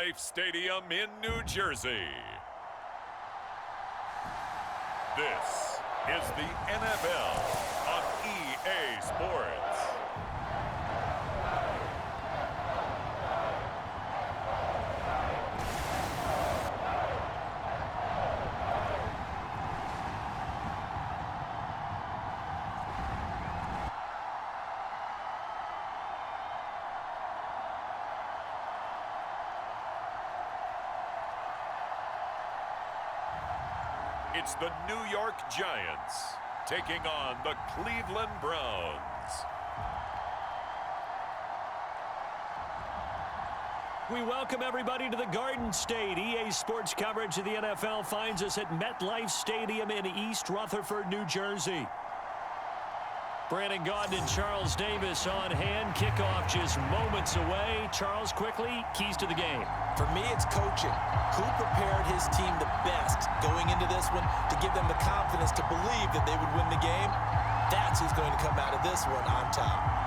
MetLife Stadium in New Jersey. This is the NFL on EA Sports. It's the New York Giants taking on the Cleveland Browns. We welcome everybody to the Garden State. EA Sports coverage of the NFL finds us at MetLife Stadium in East Rutherford, New Jersey. Brandon Gaudin and Charles Davis on hand. Kickoff just moments away. Charles, quickly, keys to the game. For me, it's coaching. Who prepared his team the best going into this one to give them the confidence to believe that they would win the game? That's who's going to come out of this one on top.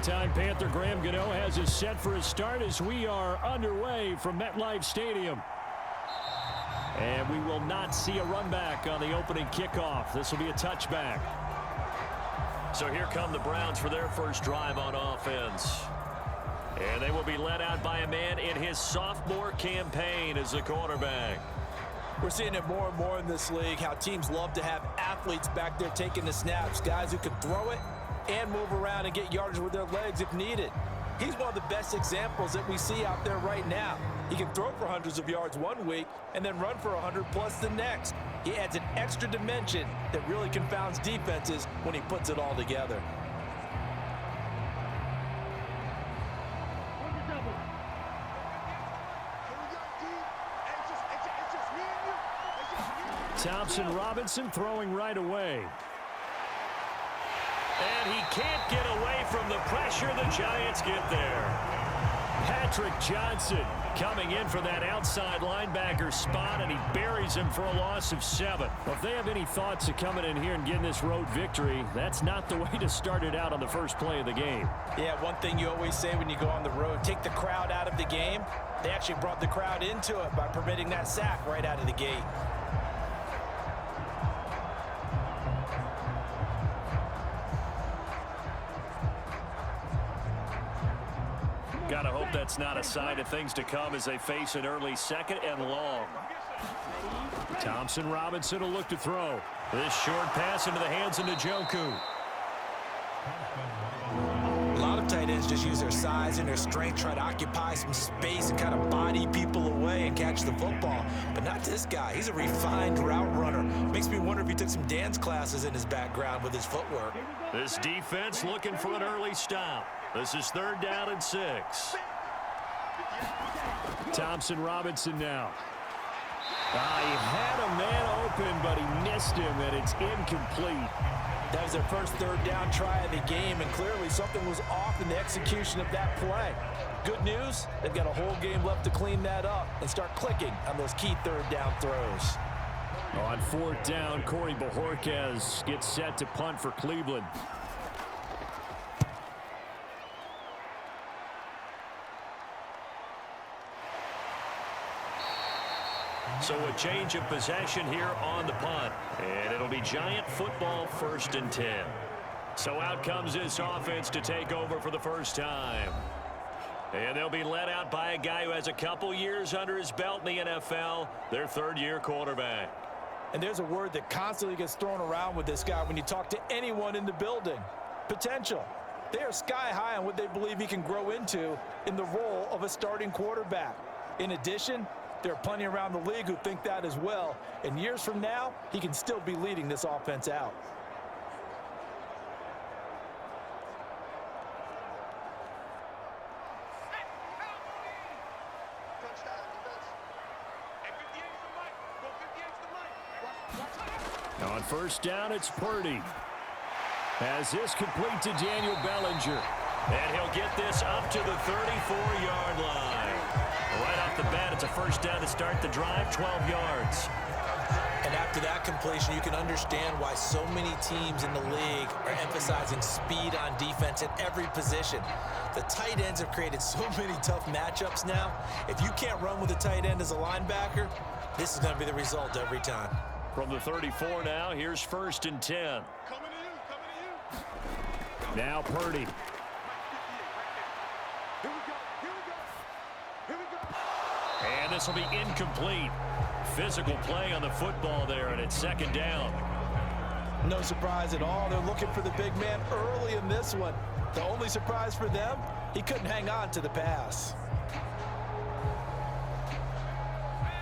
Time Panther Graham Gano has us set for a start as we are underway from MetLife Stadium. And we will not see a run back on the opening kickoff. This will be a touchback. So here come the Browns for their first drive on offense. And they will be led out by a man in his sophomore campaign as the quarterback. We're seeing it more and more in this league, how teams love to have athletes back there taking the snaps, guys who can throw it and move around and get yardage with their legs if needed. He's one of the best examples that we see out there right now. He can throw for hundreds of yards one week and then run for 100+ the next. He adds an extra dimension that really confounds defenses when he puts it all together. Thompson Robinson throwing right away. And he can't get away from the pressure. The Giants get there. Patrick Johnson coming in for that outside linebacker spot, and he buries him for a loss of 7. Well, if they have any thoughts of coming in here and getting this road victory, that's not the way to start it out on the first play of the game. Yeah, one thing you always say when you go on the road, take the crowd out of the game. They actually brought the crowd into it by permitting that sack right out of the gate. Gotta hope that's not a sign of things to come as they face an early second and long. Thompson Robinson will look to throw. This short pass into the hands of Njoku. A lot of tight ends just use their size and their strength, try to occupy some space and kind of body people away and catch the football. But not this guy. He's a refined route runner. Makes me wonder if he took some dance classes in his background with his footwork. This defense looking for an early stop. This is 3rd down and 6. Thompson Robinson now. He had a man open, but he missed him, and it's incomplete. That was their first 3rd down try of the game, and clearly something was off in the execution of that play. Good news, they've got a whole game left to clean that up and start clicking on those key 3rd down throws. On 4th down, Corey Bojorquez gets set to punt for Cleveland. So a change of possession here on the punt. And it'll be Giant football 1st and 10. So out comes this offense to take over for the first time. And they'll be led out by a guy who has a couple years under his belt in the NFL, their 3rd-year quarterback. And there's a word that constantly gets thrown around with this guy when you talk to anyone in the building. Potential. They are sky high on what they believe he can grow into in the role of a starting quarterback. In addition, there are plenty around the league who think that as well. And years from now, he can still be leading this offense out. On 1st down, it's Purdy. As this complete to Daniel Bellinger. And he'll get this up to the 34-yard line. Right off the bat, it's a first down to start the drive, 12 yards. And after that completion, you can understand why so many teams in the league are emphasizing speed on defense at every position. The tight ends have created so many tough matchups now. If you can't run with a tight end as a linebacker, this is going to be the result every time. From the 34 now, here's 1st and 10. Now Purdy. And this will be incomplete. Physical play on the football there, and it's 2nd down. No surprise at all. They're looking for the big man early in this one. The only surprise for them, he couldn't hang on to the pass.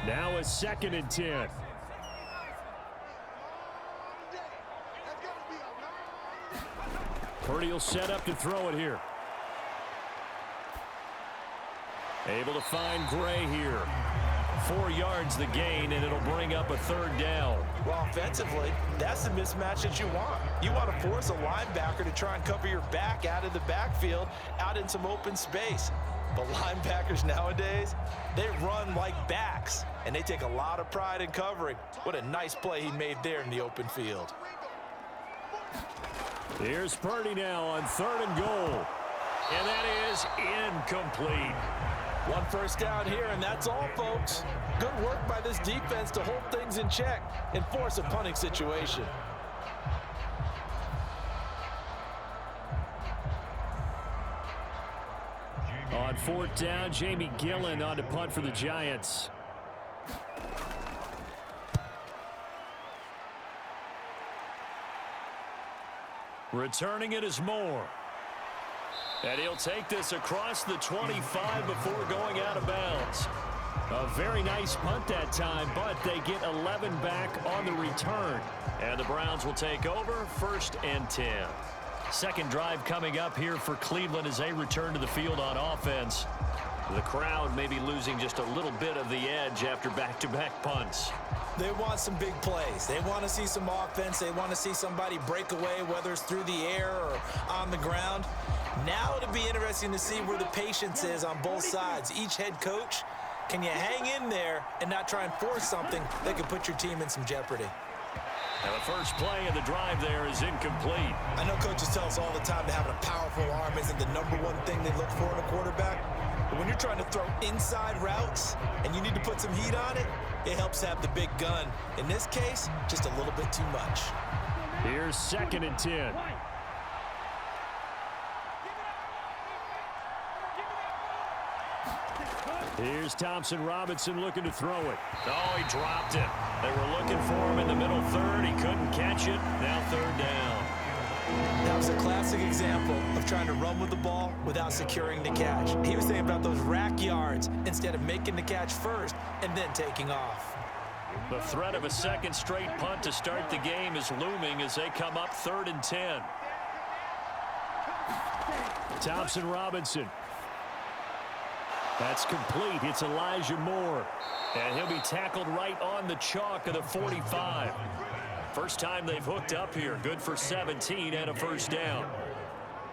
Now a 2nd and 10. Purdy will set up to throw it here. Able to find Gray here. 4 yards the gain, and it'll bring up a 3rd down. Well, offensively, that's the mismatch that you want. You want to force a linebacker to try and cover your back out of the backfield, out in some open space. But linebackers nowadays, they run like backs, and they take a lot of pride in covering. What a nice play he made there in the open field. Here's Purdy now on 3rd and goal. And that is incomplete. 1 first down here, and that's all, folks. Good work by this defense to hold things in check and force a punting situation. On 4th down, Jamie Gillen on to punt for the Giants. Returning it is Moore. And he'll take this across the 25 before going out of bounds. A very nice punt that time, but they get 11 back on the return. And the Browns will take over, 1st and 10. Second drive coming up here for Cleveland as they return to the field on offense. The crowd may be losing just a little bit of the edge after back-to-back punts. They want some big plays. They want to see some offense. They want to see somebody break away, whether it's through the air or on the ground. Now it'll be interesting to see where the patience is on both sides. Each head coach, can you hang in there and not try and force something that could put your team in some jeopardy? And the first play of the drive there is incomplete. I know coaches tell us all the time that having a powerful arm isn't the #1 thing they look for in a quarterback. But when you're trying to throw inside routes and you need to put some heat on it, it helps have the big gun. In this case, just a little bit too much. Here's 2nd and 10. Here's Thompson Robinson looking to throw it. Oh, he dropped it. They were looking for him in the middle third. He couldn't catch it. Now 3rd down. That was a classic example of trying to run with the ball without securing the catch. He was thinking about those rack yards instead of making the catch first and then taking off. The threat of a second straight punt to start the game is looming as they come up 3rd and 10. Thompson Robinson. That's complete. It's Elijah Moore. And he'll be tackled right on the chalk of the 45. First time they've hooked up here. Good for 17 and a first down.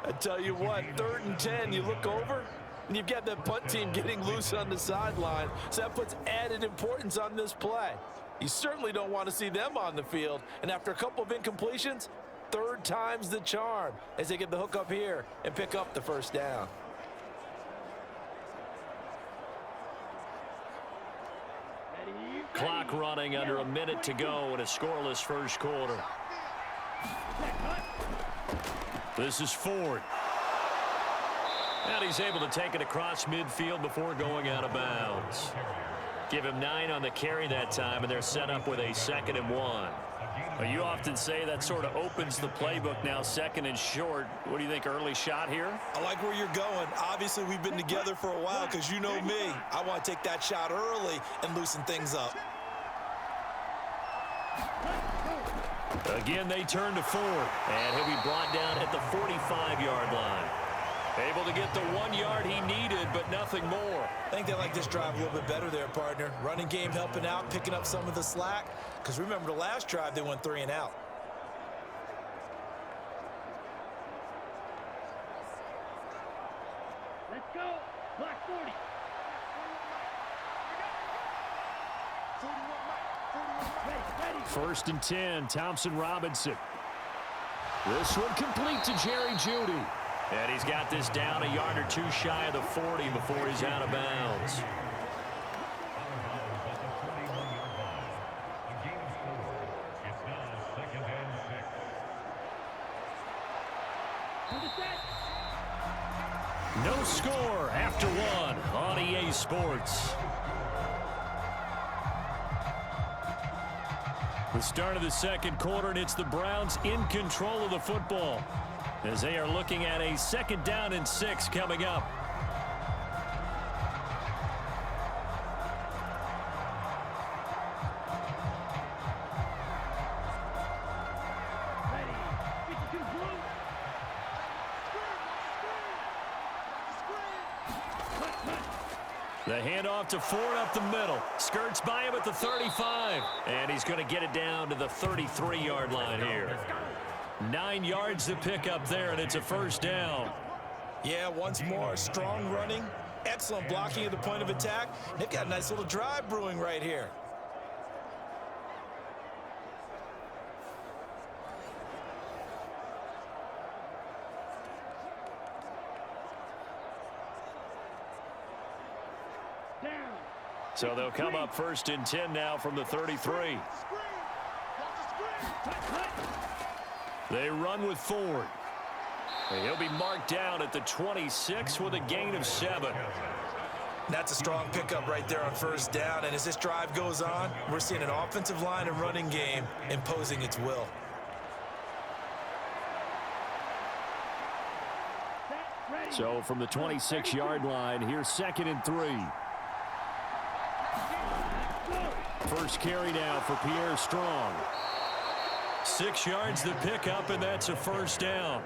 I tell you what, 3rd and 10, you look over, and you've got that punt team getting loose on the sideline. So that puts added importance on this play. You certainly don't want to see them on the field. And after a couple of incompletions, 3rd time's the charm as they get the hook up here and pick up the first down. Clock running under a minute to go in a scoreless first quarter. This is Ford. And he's able to take it across midfield before going out of bounds. Give him 9 on the carry that time, and they're set up with a 2nd and 1. You often say that sort of opens the playbook now, 2nd and short. What do you think, early shot here? I like where you're going. Obviously, we've been together for a while because you know me. I want to take that shot early and loosen things up. Again, they turn to Ford, and he'll be brought down at the 45-yard line. Able to get the 1 yard he needed, but nothing more. I think they like this drive a little bit better there, partner. Running game helping out, picking up some of the slack. Because remember, the last drive, they went 3 and out. First and 10, Thompson Robinson. This one complete to Jerry Jeudy. And he's got this down a yard or two shy of the 40 before he's out of bounds. No score after one on EA Sports. The start of the second quarter, and it's the Browns in control of the football as they are looking at a 2nd down and 6 coming up. The handoff to Ford up the middle. Skirts by him at the 35. And he's going to get it down to the 33-yard line here. 9 yards to pick up there, and it's a 1st down. Yeah, once more, strong running, excellent blocking at the point of attack. They've got a nice little drive brewing right here. So they'll come up 1st and 10 now from the 33. They run with Ford. And he'll be marked down at the 26 with a gain of 7. That's a strong pickup right there on 1st down. And as this drive goes on, we're seeing an offensive line and running game imposing its will. So from the 26-yard line, here's 2nd and 3. First carry now for Pierre Strong. 6 yards to pick up, and that's a 1st down.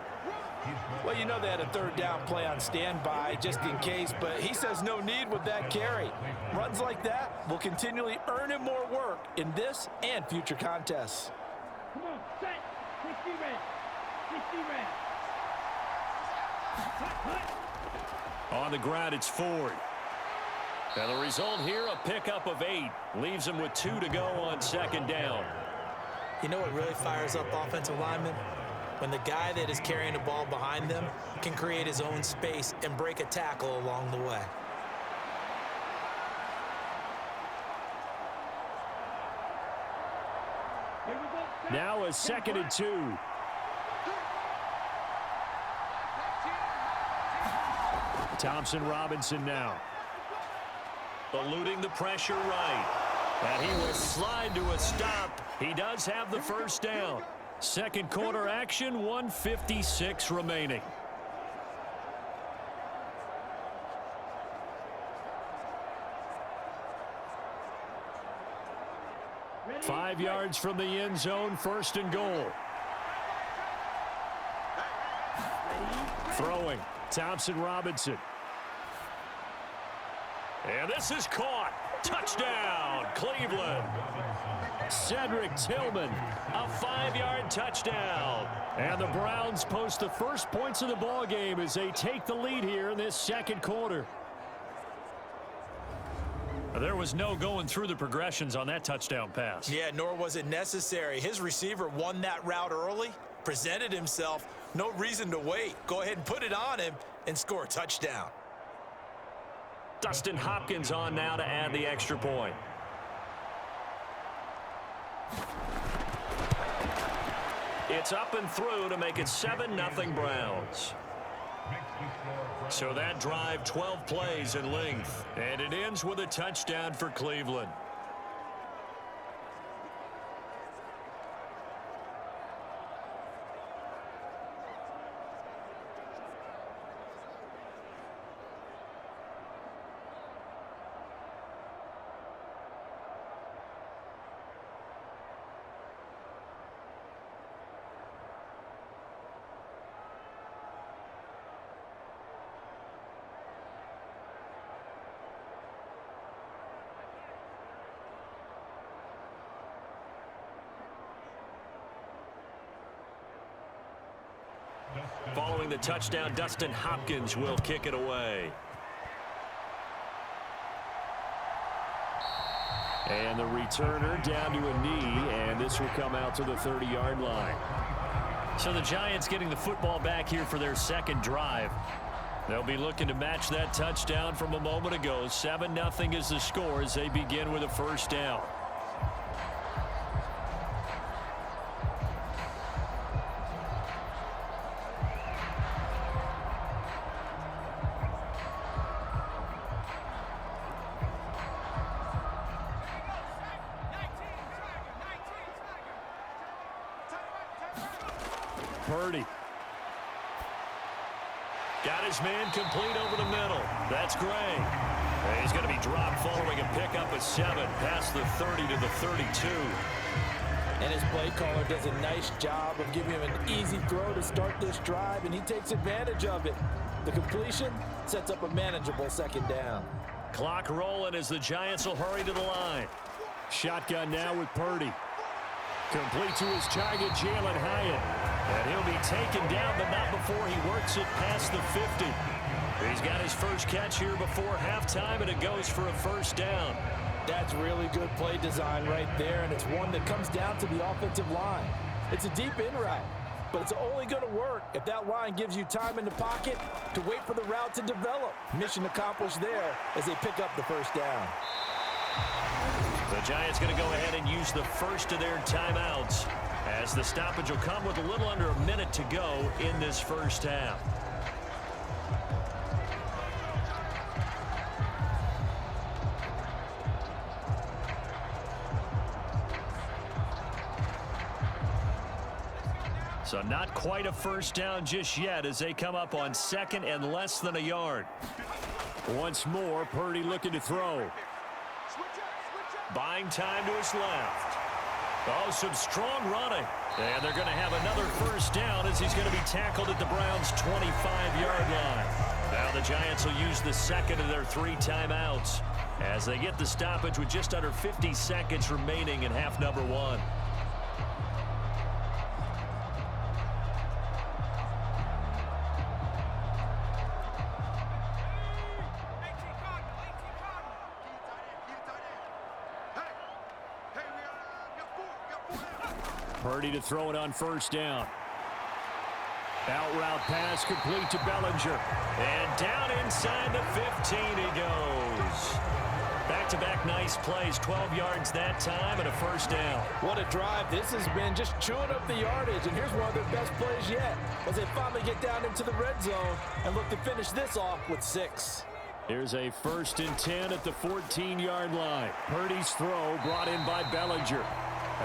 Well, you know they had a 3rd down play on standby just in case, but he says no need with that carry. Runs like that will continually earn him more work in this and future contests. Come on, set. 60 red. 60 red. On the ground, it's Ford. And the result here, a pickup of 8. Leaves him with 2 to go on 2nd down. You know what really fires up offensive linemen? When the guy that is carrying the ball behind them can create his own space and break a tackle along the way. Now a 2nd and 2. Thompson Robinson now. Eluding the pressure right. And he will slide to a stop. He does have the 1st down. Second quarter action, 1:56 remaining. Ready? 5 yards from the end zone, 1st and goal. Throwing, Thompson Robinson. And this is caught. Touchdown, Cleveland. Cedric Tillman, a 5-yard touchdown. And the Browns post the first points of the ball game as they take the lead here in this second quarter. There was no going through the progressions on that touchdown pass. Yeah, nor was it necessary. His receiver won that route early, presented himself. No reason to wait. Go ahead and put it on him and score a touchdown. Dustin Hopkins on now to add the extra point. It's up and through to make it 7-0 Browns. So that drive, 12 plays in length, and it ends with a touchdown for Cleveland. Following the touchdown, Dustin Hopkins will kick it away. And the returner down to a knee, and this will come out to the 30-yard line. So the Giants getting the football back here for their second drive. They'll be looking to match that touchdown from a moment ago. 7-0 is the score as they begin with a first down. Purdy. Got his man complete over the middle. That's Gray. And he's going to be dropped following a pickup of 7 past the 30 to the 32. And his play caller does a nice job of giving him an easy throw to start this drive, and he takes advantage of it. The completion sets up a manageable second down. Clock rolling as the Giants will hurry to the line. Shotgun now with Purdy. Complete to his target, Jalen Hyatt. And he'll be taken down, but not before he works it past the 50. He's got his first catch here before halftime, and it goes for a first down. That's really good play design right there, and it's one that comes down to the offensive line. It's a deep in route, but it's only going to work if that line gives you time in the pocket to wait for the route to develop. Mission accomplished there as they pick up the first down. The Giants going to go ahead and use the first of their timeouts, as the stoppage will come with a little under a minute to go in this first half. So not quite a first down just yet as they come up on second and less than a yard. Once more, Purdy looking to throw. Buying time to his left. Oh, some strong running. And they're going to have another first down as he's going to be tackled at the Browns' 25-yard line. Now the Giants will use the second of their 3 timeouts as they get the stoppage with just under 50 seconds remaining in half number 1. Purdy to throw it on first down. Out route pass complete to Bellinger. And down inside the 15 he goes. Back-to-back nice plays. 12 yards that time and a first down. What a drive. This has been just chewing up the yardage. And here's one of their best plays yet as they finally get down into the red zone and look to finish this off with 6. Here's a 1st and 10 at the 14-yard line. Purdy's throw brought in by Bellinger.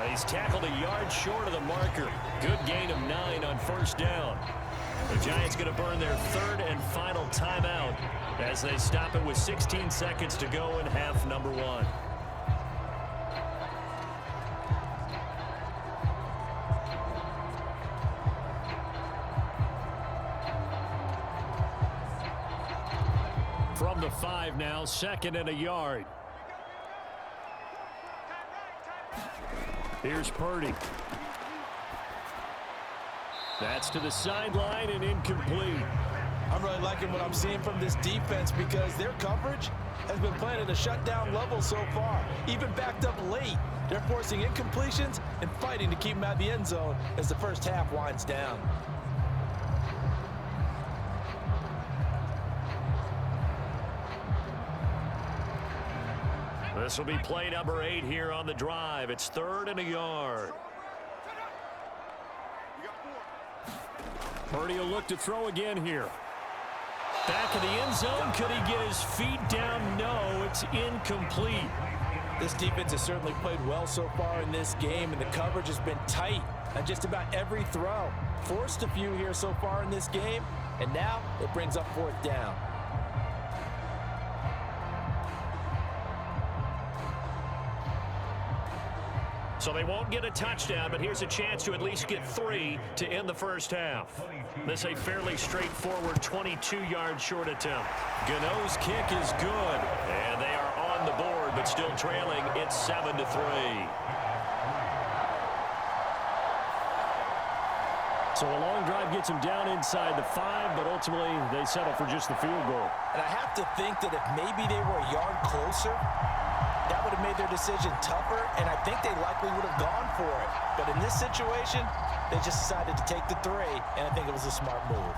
He's tackled a yard short of the marker. Good gain of 9 on first down. The Giants going to burn their 3rd and final timeout as they stop it with 16 seconds to go in half number 1. From the 5 now, 2nd and a yard. Here's Purdy. That's to the sideline and incomplete. I'm really liking what I'm seeing from this defense because their coverage has been playing at a shutdown level so far. Even backed up late, they're forcing incompletions and fighting to keep them out of the end zone as the first half winds down. This will be play number 8 here on the drive. It's 3rd and a yard. Purdy will look to throw again here. Back of the end zone. Could he get his feet down? No, it's incomplete. This defense has certainly played well so far in this game, and the coverage has been tight on just about every throw. Forced a few here so far in this game, and now it brings up 4th down. So they won't get a touchdown, but here's a chance to at least get 3 to end the first half. This a fairly straightforward 22-yard short attempt. Gano's kick is good, and they are on the board, but still trailing. It's 7-3. So a long drive gets them down inside the 5, but ultimately they settle for just the field goal. And I have to think that if maybe they were a yard closer, that would have made their decision tougher, and I think they likely would have gone for it. But in this situation, they just decided to take the 3, and I think it was a smart move.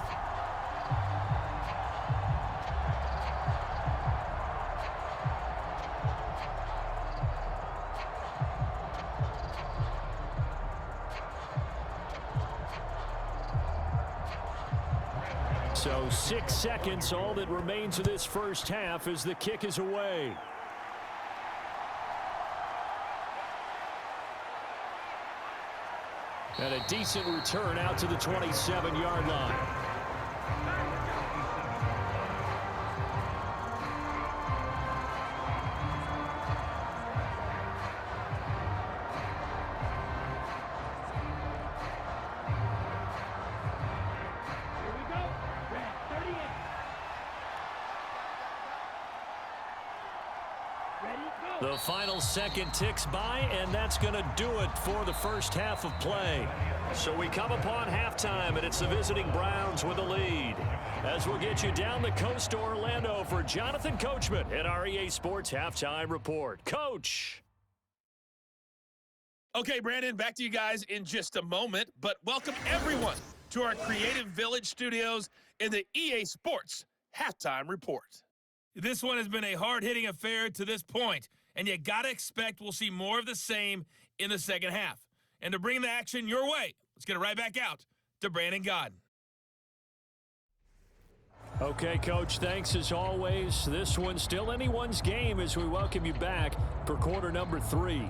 So 6 seconds, all that remains of this first half as the kick is away. And a decent return out to the 27-yard line. The final second ticks by, and that's going to do it for the first half of play. So we come upon halftime, and it's the visiting Browns with the lead. As we'll get you down the coast to Orlando for Jonathan Coachman at our EA Sports Halftime Report. Coach! Okay, Brandon, back to you guys in just a moment, but welcome everyone to our Creative Village studios in the EA Sports Halftime Report. This one has been a hard-hitting affair to this point, and you got to expect we'll see more of the same in the second half. And to bring the action your way, let's get it right back out to Brandon Godden. Okay, Coach, thanks as always. This one's still anyone's game as we welcome you back for quarter number 3.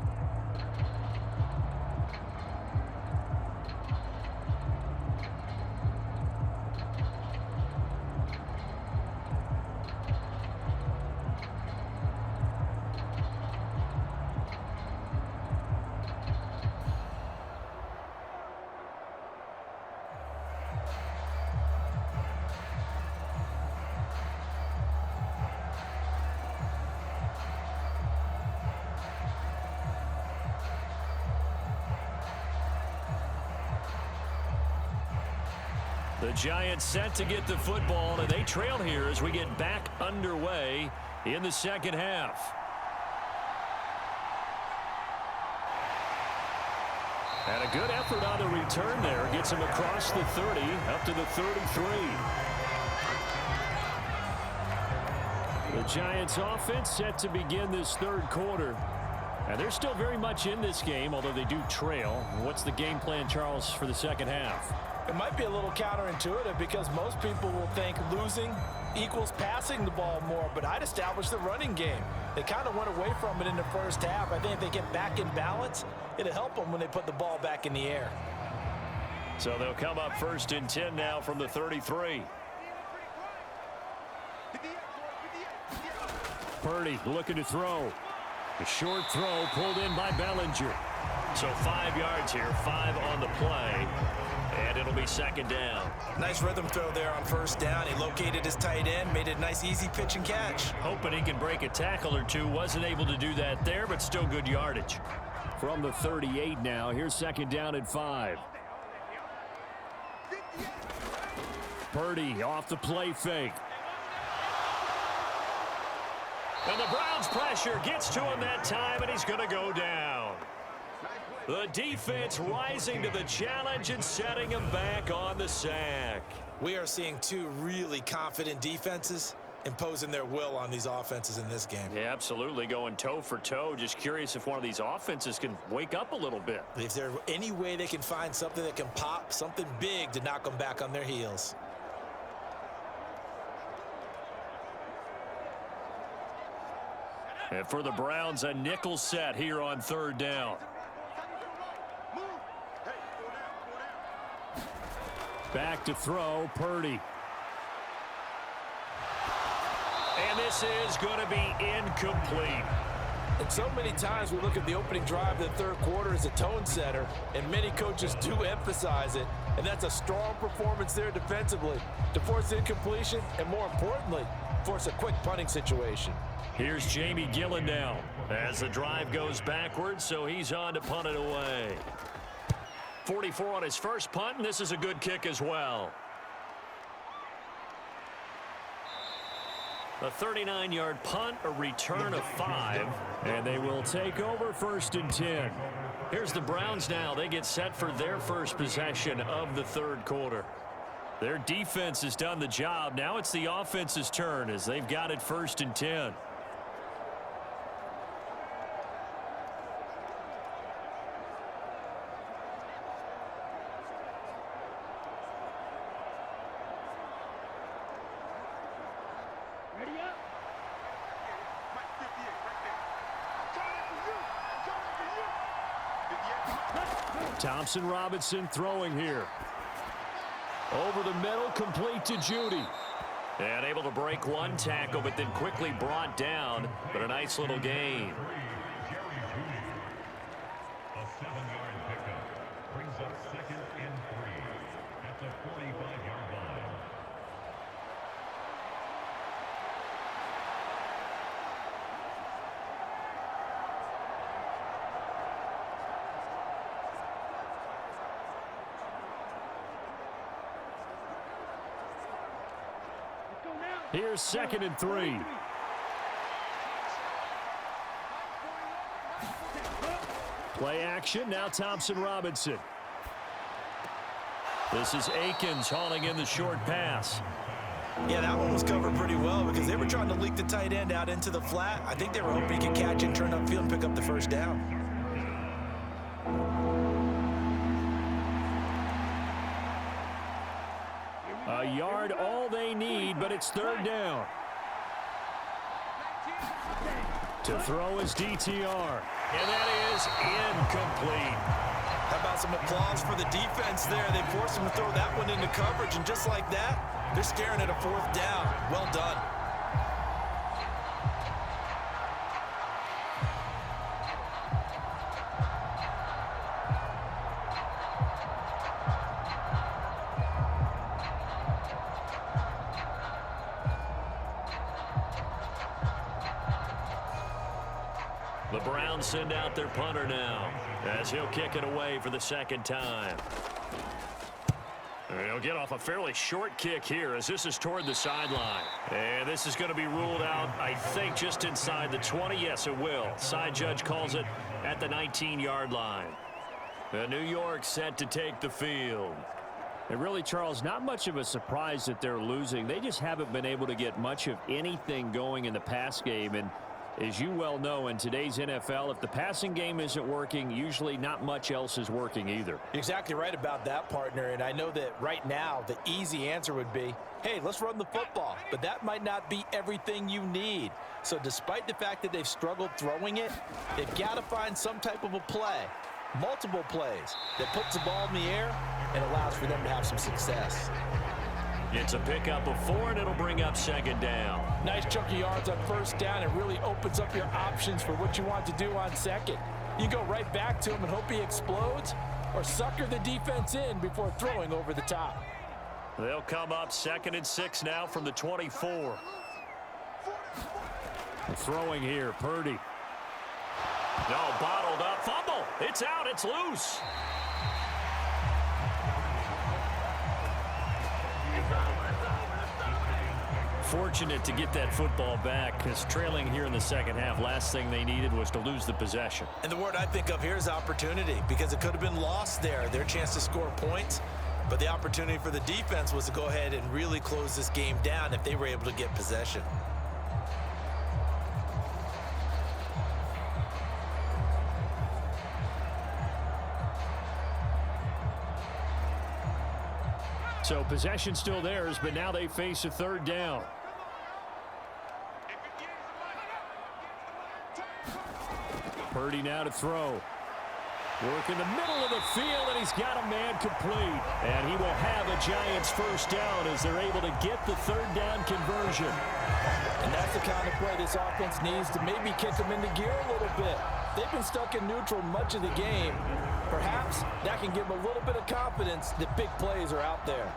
The Giants set to get the football, and they trail here as we get back underway in the second half. And a good effort on the return there. Gets him across the 30, up to the 33. The Giants offense set to begin this third quarter. And they're still very much in this game, although they do trail. What's the game plan, Charles, for the second half? It might be a little counterintuitive because most people will think losing equals passing the ball more, but I'd establish the running game. They kind of went away from it in the first half. I think if they get back in balance, it'll help them when they put the ball back in the air. So they'll come up 1st and 10 now from the 33. Purdy looking to throw. A short throw pulled in by Bellinger. So 5 yards here, 5 on the play. And it'll be second down. Nice rhythm throw there on first down. He located his tight end, made it a nice, easy pitch and catch. Hoping he can break a tackle or two. Wasn't able to do that there, but still good yardage. From the 38 now, here's second down and 5. Purdy off the play fake. And the Browns pressure gets to him that time, and he's going to go down. The defense rising to the challenge and setting him back on the sack. We are seeing two really confident defenses imposing their will on these offenses in this game. Yeah, absolutely, going toe for toe. Just curious if one of these offenses can wake up a little bit. If there's any way they can find something that can pop, something big to knock them back on their heels. And for the Browns, a nickel set here on third down. Back to throw, Purdy. And this is going to be incomplete. And so many times we look at the opening drive of the third quarter as a tone setter, and many coaches do emphasize it, and that's a strong performance there defensively to force incompletion and, more importantly, force a quick punting situation. Here's Jamie Gillen now as the drive goes backwards, so he's on to punt it away. 44 on his first punt, and this is a good kick as well. A 39-yard punt, a return of 5. And they will take over 1st and 10. Here's the Browns now. They get set for their first possession of the 3rd quarter. Their defense has done the job. Now it's the offense's turn as they've got it 1st and 10. Ready up. Thompson Robinson throwing here. Over the middle, complete to Judy. And able to break one tackle, but then quickly brought down. But a nice little gain. A 7-yard pickup brings up 2nd and 3 at the 45-yard line. Let's go now. Here's 2nd and 3. Play action, now Thompson Robinson. This is Akins hauling in the short pass. Yeah, that one was covered pretty well because they were trying to leak the tight end out into the flat. I think they were hoping he could catch and turn upfield and pick up the 1st down. A yard all they need, but it's 3rd down. To throw is DTR. And that is incomplete. How about some applause for the defense there? They forced him to throw that one into coverage, and just like that, they're staring at a 4th down. Well done. The Browns send out their punter now as he'll kick it away for the 2nd time. He'll get off a fairly short kick here as this is toward the sideline. And this is going to be ruled out, I think, just inside the 20. Yes, it will. Side judge calls it at the 19-yard line. The New York set to take the field. And really, Charles, not much of a surprise that they're losing. They just haven't been able to get much of anything going in the pass game. And as you well know, in today's NFL, if the passing game isn't working, usually not much else is working either. You're exactly right about that, partner. And I know that right now the easy answer would be, hey, let's run the football. But that might not be everything you need. So despite the fact that they've struggled throwing it, they've got to find some type of a play, multiple plays, that puts the ball in the air and allows for them to have some success. It's a pickup of 4, and it'll bring up 2nd down. Nice chunk of yards on 1st down. It really opens up your options for what you want to do on 2nd. You go right back to him and hope he explodes, or sucker the defense in before throwing over the top. They'll come up 2nd and 6 now from the 24. Throwing here, Purdy. No, bottled up. Fumble. It's out. It's loose. Fortunate to get that football back because trailing here in the 2nd half, last thing they needed was to lose the possession. And the word I think of here is opportunity, because it could have been lost there, their chance to score points. But the opportunity for the defense was to go ahead and really close this game down if they were able to get possession. So possession still theirs, but now they face a 3rd down. Purdy now to throw. Work in the middle of the field, and he's got a man complete. And he will have a Giants 1st down as they're able to get the 3rd down conversion. And that's the kind of play this offense needs to maybe kick them into gear a little bit. They've been stuck in neutral much of the game. Perhaps that can give them a little bit of confidence that big plays are out there.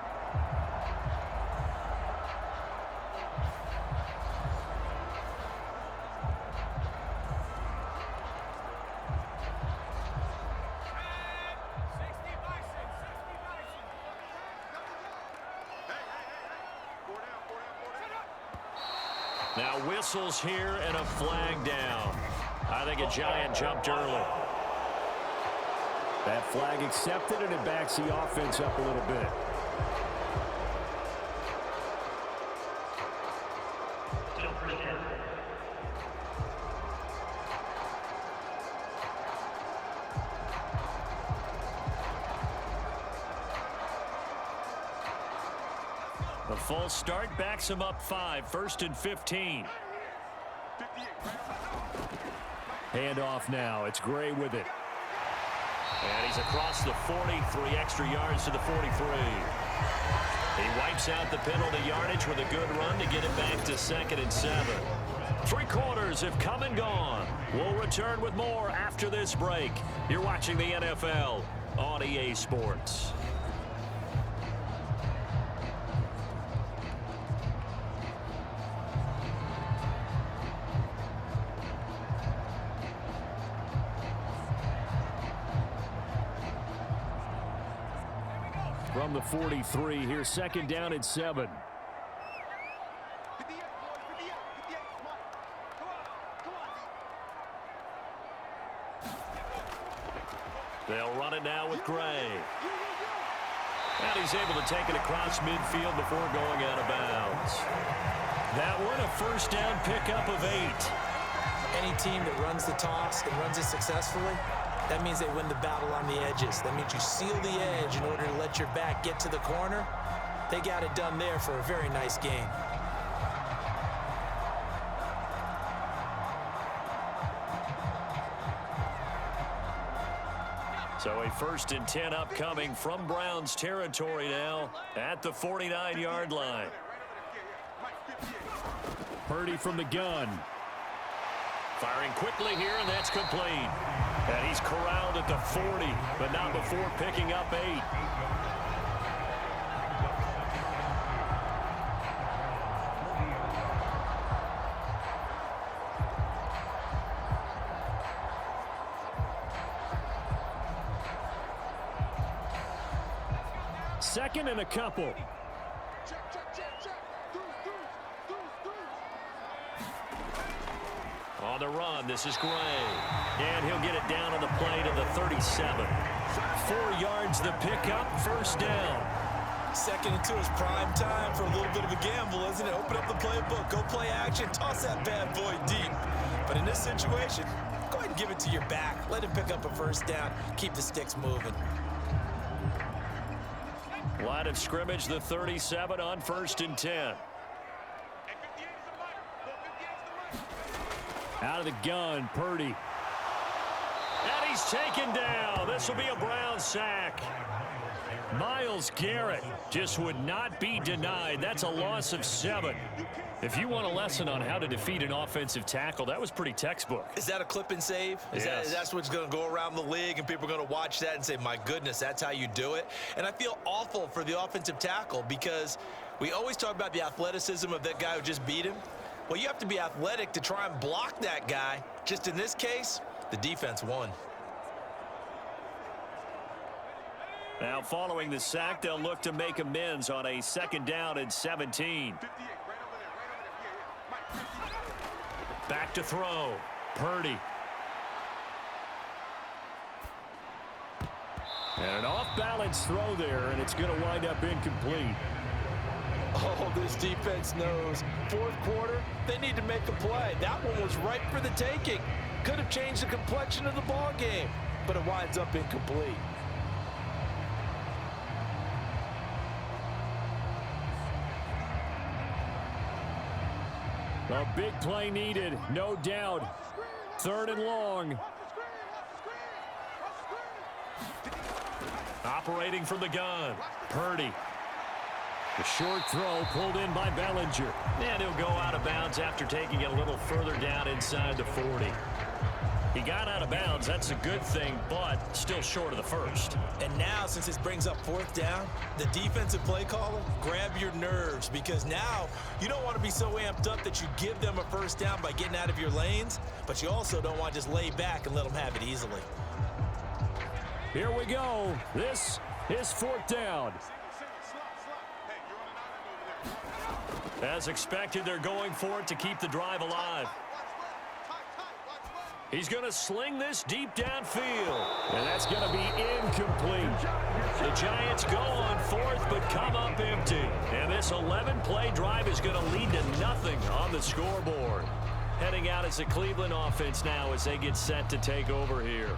Now whistles here and a flag down. I think a Giant jumped early. That flag accepted, and it backs the offense up a little bit. The false start backs him up 5, 1st and 15. Handoff now. It's Gray with it. And he's across the 40, 3 extra yards to the 43. He wipes out the penalty yardage with a good run to get it back to 2nd and 7. 3 quarters have come and gone. We'll return with more after this break. You're watching the NFL on EA Sports. From the 43, here's 2nd down and 7. They'll run it now with Gray. And he's able to take it across midfield before going out of bounds. That one, a 1st down pickup of 8. Any team that runs the toss and runs it successfully, that means they win the battle on the edges. That means you seal the edge in order to let your back get to the corner. They got it done there for a very nice game. So a 1st and 10 upcoming from Browns territory now at the 49-yard line. Purdy from the gun. Firing quickly here, and that's complete. And he's corralled at the 40, but not before picking up 8. Second and a couple. On the run, this is Gray. And he'll get it down on the play to the 37. 4 yards the pickup, 1st down. 2nd and 2 is prime time for a little bit of a gamble, isn't it? Open up the playbook, go play action, toss that bad boy deep. But in this situation, go ahead and give it to your back. Let him pick up a 1st down, keep the sticks moving. Line of scrimmage, the 37 on 1st and 10. Out of the gun, Purdy. And he's taken down. This will be a Brown sack. Myles Garrett just would not be denied. That's a loss of 7. If you want a lesson on how to defeat an offensive tackle, that was pretty textbook. Is that a clip and save? Yes. That's what's going to go around the league, and people are going to watch that and say, my goodness, that's how you do it? And I feel awful for the offensive tackle because we always talk about the athleticism of that guy who just beat him. Well, you have to be athletic to try and block that guy. Just in this case, the defense won. Now, following the sack, they'll look to make amends on a 2nd down and 17. Back to throw. Purdy. And an off-balance throw there, and it's going to wind up incomplete. Oh, this defense knows. 4th quarter, they need to make a play. That one was ripe for the taking. Could have changed the complexion of the ball game, but it winds up incomplete. A big play needed, no doubt. 3rd and long. Operating from the gun. Purdy. The short throw pulled in by Bellinger. And he'll go out of bounds after taking it a little further down inside the 40. He got out of bounds. That's a good thing, but still short of the 1st. And now, since this brings up 4th down, the defensive play caller, grab your nerves, because now you don't want to be so amped up that you give them a 1st down by getting out of your lanes, but you also don't want to just lay back and let them have it easily. Here we go. This is 4th down. As expected, they're going for it to keep the drive alive. He's going to sling this deep downfield. And that's going to be incomplete. The Giants go on fourth, but come up empty. And this 11-play drive is going to lead to nothing on the scoreboard. Heading out as the Cleveland offense now as they get set to take over here.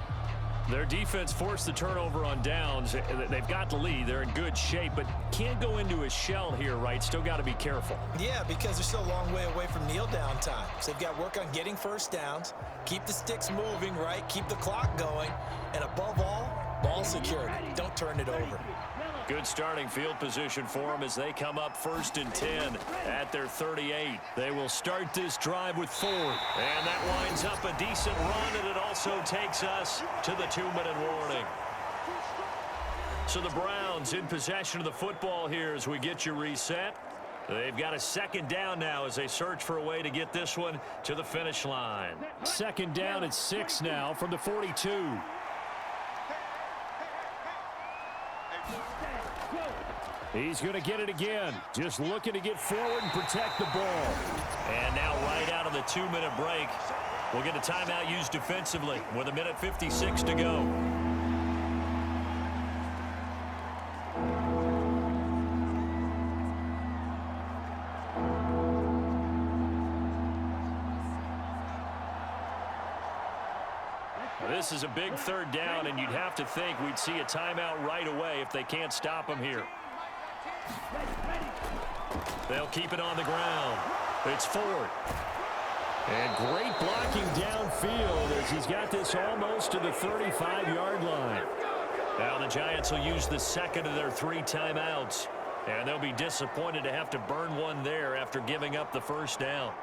Their defense forced the turnover on downs. They've got the lead. They're in good shape, but can't go into a shell here, right? Still got to be careful. Yeah, because they're still a long way away from kneel down time. So they've got to work on getting first downs, keep the sticks moving, right? Keep the clock going, and above all, ball security. Don't turn it over. Good starting field position for them as they come up 1st and 10 at their 38. They will start this drive with 4. And that winds up a decent run, and it also takes us to the 2-minute warning. So the Browns in possession of the football here as we get you reset. They've got a 2nd down now as they search for a way to get this one to the finish line. 2nd down at 6 now from the 42. He's going to get it again. Just looking to get forward and protect the ball. And now right out of the 2-minute break, we'll get a timeout used defensively with 1:56 to go. This is a big 3rd down, and you'd have to think we'd see a timeout right away if they can't stop him here. They'll keep it on the ground. It's 4th. And great blocking downfield as he's got this almost to the 35-yard line. Now the Giants will use the 2nd of their 3 timeouts, and they'll be disappointed to have to burn one there after giving up the 1st down.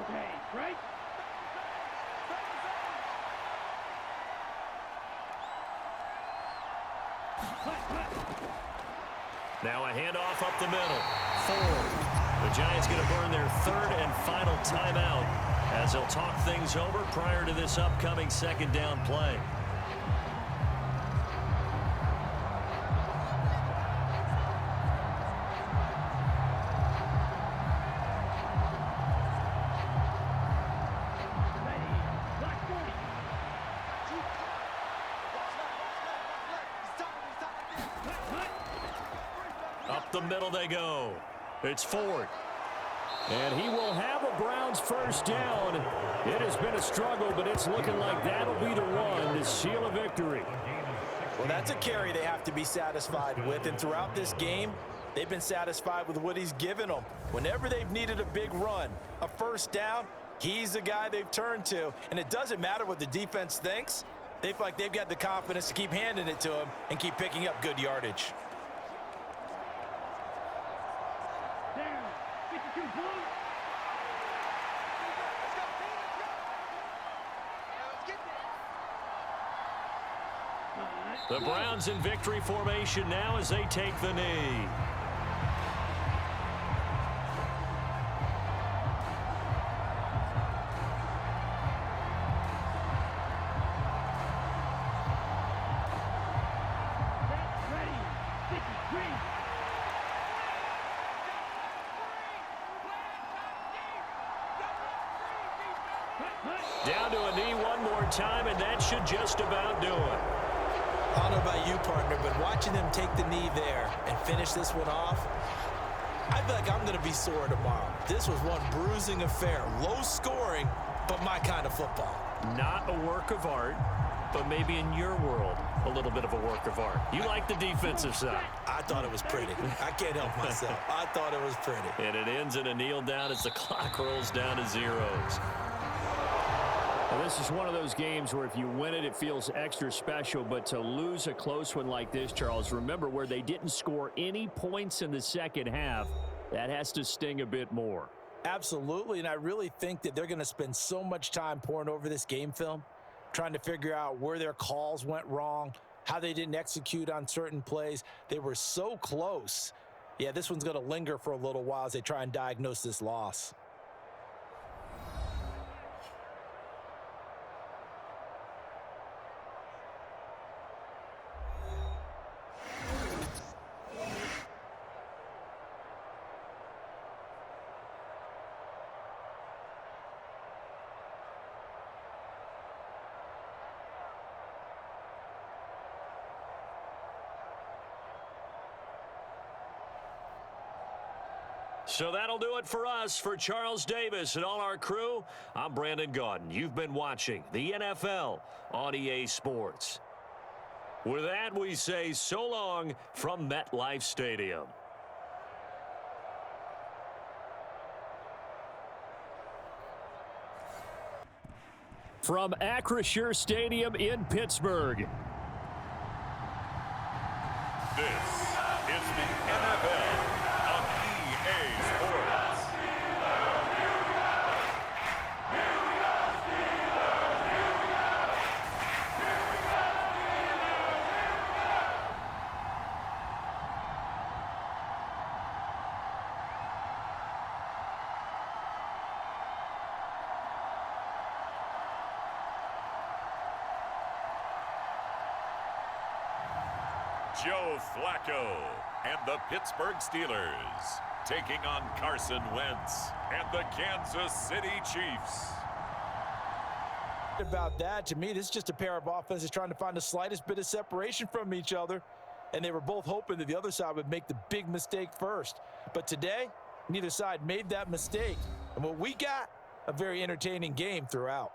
Okay, right? Now a handoff up the middle. 4. The Giants going to burn their 3rd and final timeout as they'll talk things over prior to this upcoming 2nd down play. Up the middle they go. It's 4th. And he will have a Browns 1st down. It has been a struggle, but it's looking like that'll be the one to seal a victory. Well, that's a carry they have to be satisfied with. And throughout this game, they've been satisfied with what he's given them. Whenever they've needed a big run, a 1st down, he's the guy they've turned to. And it doesn't matter what the defense thinks. They feel like they've got the confidence to keep handing it to him and keep picking up good yardage. Down. 52 blue. The Browns in victory formation now as they take the knee. Ready. 53. Down to a knee one more time, and that should just about do it. I don't know about you, partner, but watching them take the knee there and finish this one off, I feel like I'm going to be sore tomorrow. This was one bruising affair. Low scoring, but my kind of football. Not a work of art, but maybe in your world, a little bit of a work of art. You like the defensive side. I thought it was pretty. I can't help myself. I thought it was pretty. And it ends in a kneel down as the clock rolls down to zeros. Well, this is one of those games where if you win it, it feels extra special. But to lose a close one like this, Charles, remember where they didn't score any points in the second half, that has to sting a bit more. Absolutely, and I really think that they're going to spend so much time poring over this game film, trying to figure out where their calls went wrong, how they didn't execute on certain plays. They were so close. Yeah, this one's going to linger for a little while as they try and diagnose this loss. So that'll do it for us. For Charles Davis and all our crew, I'm Brandon Gaudin. You've been watching the NFL on EA Sports. With that, we say so long from MetLife Stadium. From Acrisure Stadium in Pittsburgh. This is the NFL on EA Sports. Joe Flacco and the Pittsburgh Steelers taking on Carson Wentz and the Kansas City Chiefs. About that, to me, this is just a pair of offenses trying to find the slightest bit of separation from each other, and they were both hoping that the other side would make the big mistake first. But today, neither side made that mistake, and what we got, a very entertaining game throughout.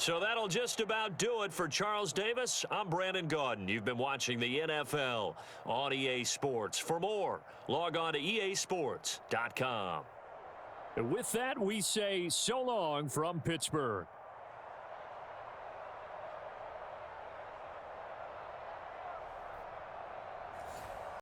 So that'll just about do it for Charles Davis. I'm Brandon Gaudin. You've been watching the NFL on EA Sports. For more, log on to easports.com. With that, we say so long from Pittsburgh.